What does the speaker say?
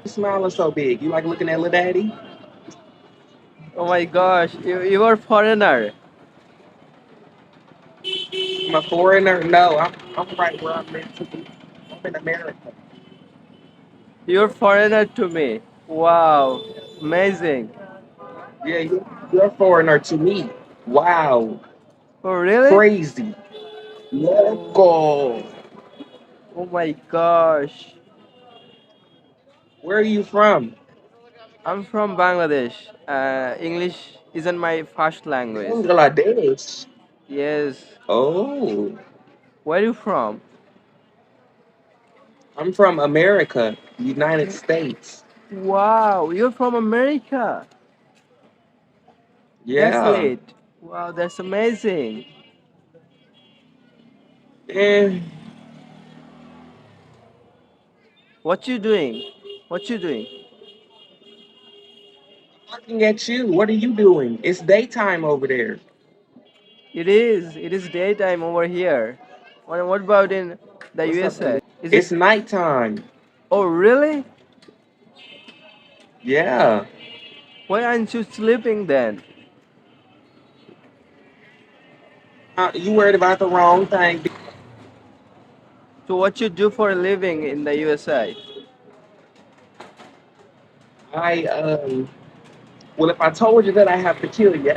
smiling so big? You like looking at little daddy? Oh my gosh, you are foreigner. I'm a foreigner? No, I'm right where I'm meant to be. I'm in America. You're foreigner to me. Wow, amazing. Yeah, you're a foreigner to me. Wow. Oh really? Crazy. Oh, Loco. oh my gosh. Where are you from? I'm from Bangladesh. English isn't my first language. Bangladesh. Yes. Oh. Where are you from? I'm from America, United States. Wow, you're from America. That's Yeah. late. Wow, that's amazing. And What you doing? What you doing? looking at you. What are you doing? It's daytime over there. It is. It is daytime over here. What about in the What's up, USA? dude? Is it? It's nighttime. Oh, really? Yeah. Why aren't you sleeping then? You worried about the wrong thing. So what you do for a living in the USA? I well, if I told you that, I have to kill you.